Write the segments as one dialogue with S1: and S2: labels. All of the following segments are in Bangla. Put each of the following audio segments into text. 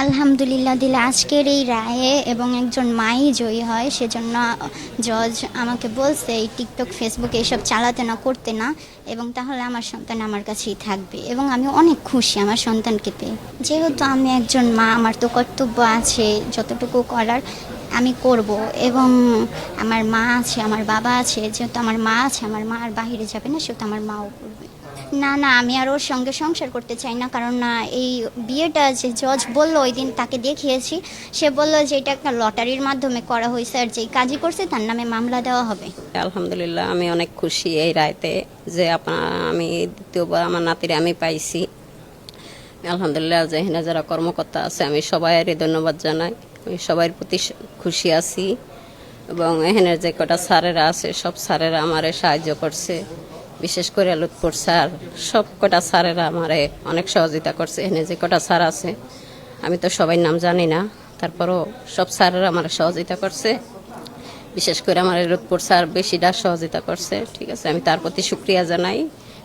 S1: আলহামদুলিল্লাহ দিলে আজকের এই রায়ে এবং একজন মাই জয়ী হয়, সেজন্য জজ আমাকে বলছে এই টিকটক ফেসবুক এইসব চালাতে না, করতে না, এবং তাহলে আমার সন্তান আমার কাছেই থাকবে। এবং আমি অনেক খুশি আমার সন্তানকে পেয়ে। যেহেতু আমি একজন মা, আমার তো কর্তব্য আছে যতটুকু করার আমি করব। এবং আমার মা আছে, আমার বাবা আছে, যেহেতু আমার মা আছে, আমার মা আর বাহিরে যাবে না, সেহেতু আমার মাও করবে। না না, আমি আর ওর সঙ্গে সংসার করতে চাই না, কারণ না এই বিয়েটা যে জজ বলল ওই দিন তাকে দেখিয়েছি, সে বলল যে এটা একটা লটারির মাধ্যমে করা হয়েছে, আর যেই কাজই করছে তার নামে মামলা দেওয়া হবে।
S2: আলহামদুলিল্লাহ আমি অনেক খুশি এই রায়তে যে আমি দ্বিতীয়বার আমার নাতিরে আমি পাইছি। আলহামদুলিল্লাহ যে এখানে যারা কর্মকর্তা আছে আমি সবাইয়েরই ধন্যবাদ জানাই, আমি সবার প্রতি খুশি আছি। এবং এখানের যে কটা স্যারেরা আছে সব স্যারেরা আমারে সাহায্য করছে, বিশেষ করে লুৎফর স্যার, সব কটা স্যারেরা আমারে অনেক সহযোগিতা করছে। এখানে যে কটা স্যার আছে আমি তো সবাই নাম জানি না, তারপরও সব স্যারেরা আমার সহযোগিতা করছে। বিশেষ করে আমার লুৎফর স্যার বেশিটা সহযোগিতা করছে। ঠিক আছে, আমি তার প্রতি শুকরিয়া জানাই।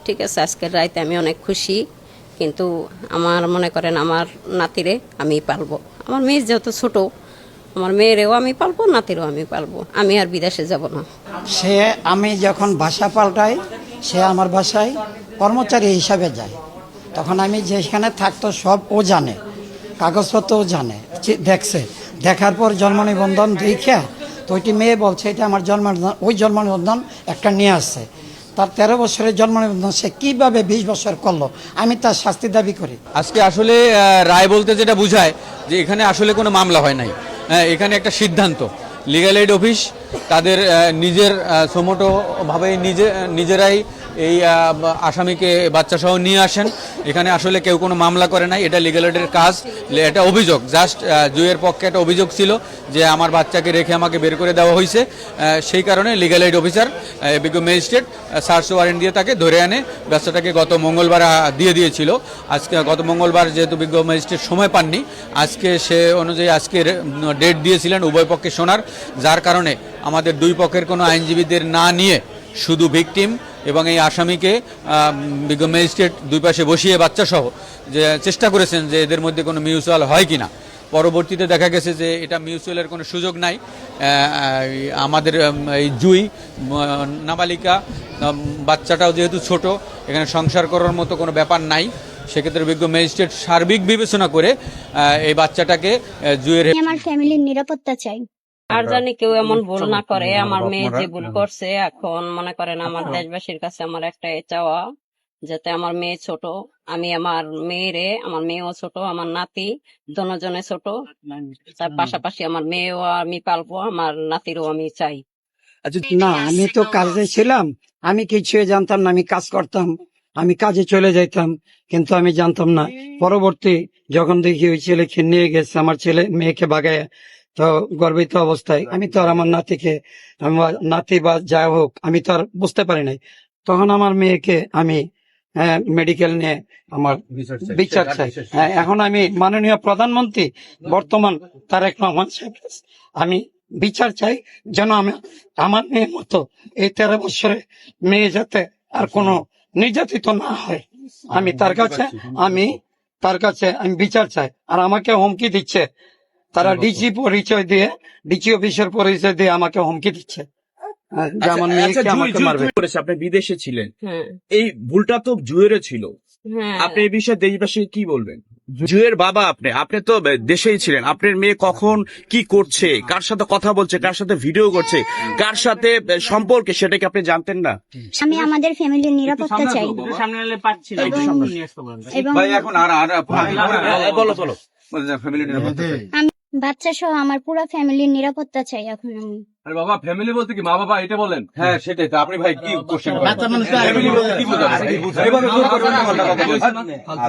S2: ঠিক আছে, আজকের রাইতে আমি অনেক খুশি। কিন্তু আমার মনে করেন আমার নাতিরে আমি পালবো, আমার মেয়ে যেহেতু ছোট, আমার মেয়েরেও আমি পালবো, নাতিরও আমি পালবো, আমি আর বিদেশে যাব না।
S3: সে আমি যখন ভাষা পাল্টাই সে আমার বাসায় কর্মচারী হিসাবে যায়, তখন আমি যেখানে থাকতো সব ও জানে, কাগজপত্রও জানে, দেখছে। দেখার পর জন্ম নিবন্ধন দেখে তো ওইটি মেয়ে বলছে এটা আমার জন্ম নিবন্ধন, ওই জন্ম নিবন্ধন একটা নিয়ে আসছে। তার 13 বছরের জন্ম নিবন্ধন সে কীভাবে 20 বছর করলো, আমি তার শাস্তি দাবি করি।
S4: আজকে আসলে রায় বলতে যেটা বোঝায় যে এখানে আসলে কোনো মামলা হয় নাই, এখানে একটা সিদ্ধান্ত। লিগ্যাল এইড অফিস তাদের নিজের সোমোটোভাবে নিজেরাই এই আসামিকে বাচ্চাসহ নিয়ে আসেন। এখানে আসলে কেউ কোনো মামলা করে নাই, এটা লিগ্যাল এইডের কাজ। এটা অভিযোগ, জাস্ট জুয়ের পক্ষে একটা অভিযোগ ছিল যে আমার বাচ্চাকে রেখে আমাকে বের করে দেওয়া হয়েছে। সেই কারণে লিগ্যাল এইড অফিসার বিজ্ঞ ম্যাজিস্ট্রেট সার্চ ওয়ারেন্ট দিয়ে তাকে ধরে আনে বাচ্চাটাকে গত মঙ্গলবার দিয়ে দিয়েছিল। আজকে গত মঙ্গলবার যেহেতু বিজ্ঞ ম্যাজিস্ট্রেট সময় পাননি, আজকে সে অনুযায়ী আজকে ডেট দিয়েছিলেন উভয় পক্ষে শোনার, যার কারণে আমাদের দুই পক্ষের কোনো আইনজীবীদের না নিয়ে শুধু ভিকটিম এবং এই আসামিকে বিজ্ঞ ম্যাজিস্ট্রেট দুই পাশে বসিয়ে বাচ্চাসহ যে চেষ্টা করেছেন যে এদের মধ্যে কোনো মিউচুয়াল হয় কিনা। পরবর্তীতে দেখা গেছে যে এটা মিউচুয়ালের কোনো সুযোগ নাই। আমাদের এই জুই নাবালিকা, বাচ্চাটাও যেহেতু ছোট, এখানে সংসার করার মতো কোনো ব্যাপার নাই। সেক্ষেত্রে বিজ্ঞ ম্যাজিস্ট্রেট সার্বিক বিবেচনা করে এই বাচ্চাটাকে জুয়ের
S1: আমার ফ্যামিলির নিরাপত্তা চাই।
S2: আর জানি কেউ এমন ভুল না করে। আমার মেয়ে যে ভুল করছে, এখন মনে করেন আমার দেশবাসীর কাছে আমার একটাই চাওয়া, যাতে আমার মেয়ে ছোট, আমি আমার মেয়েরে, আমার মেয়েও ছোট, আমার নাতি দুজনে ছোট, তার পাশাপাশি আমার মেয়েও আমি পালবো, আমার নাতিরও আমি চাই।
S3: না, আমি তো কাজে ছিলাম, আমি কিছুই জানতাম না, আমি কাজ করতাম, আমি কাজে চলে যাইতাম, কিন্তু আমি জানতাম না। পরবর্তী যখন দেখি ওই ছেলেকে নিয়ে গেছে, আমার ছেলে মেয়েকে বাগায়, তো গর্বিত অবস্থায় আমি তো আর আমার নাতি বা যাই হোক আমি তো আর বুঝতে পারি নাই। তখন আমার মেয়েকে আমি মেডিকেল নিয়ে আমার বিচার চাই। এখন আমি মাননীয় প্রধানমন্ত্রী বর্তমান তারেক রহমান সাহেব আমি বিচার চাই, যেন আমি আমার মেয়ের মতো এই 13 বছরে মেয়ে যাতে আর কোনো নির্যাতিত না হয়, আমি তার কাছে আমি বিচার চাই। আর আমাকে হুমকি দিচ্ছে, তারা ডিজি পরিচয় দিয়ে, ডিজি অফিসের পরিচয় দিয়ে আমাকে হুমকি দিচ্ছে যেমন মেয়েকে আমাকে মারবে।
S5: আপনি বিদেশে ছিলেন, এই ভুলটা তো জুয়েরও ছিল, আপনি এই বিষয়ে দেশবাসীকে কি বলবেন? জুয়ের বাবা আপনি তো দেশেই ছিলেন, আপনার মেয়ে কখন কি করছে, কার সাথে কথা বলছে, কার সাথে ভিডিও করছে, কার সাথে সম্পর্কে, সেটা কি আপনি জানতেন না?
S1: আমি আমাদের ফ্যামিলির নিরাপত্তা চাই। আমি বাচ্চা সহ আমার পুরো ফ্যামিলির নিরাপত্তা চাই। এখন আমি
S6: আরে বাবা, ফ্যামিলি বলতে কি মা বাবা এটা বলেন? হ্যাঁ সেটাই তো। আপনি ভাই কি কোশ্চেন করেন? ফ্যামিলি বলতে কি বোঝাবেন? এইভাবে জোর করবেন না। আচ্ছা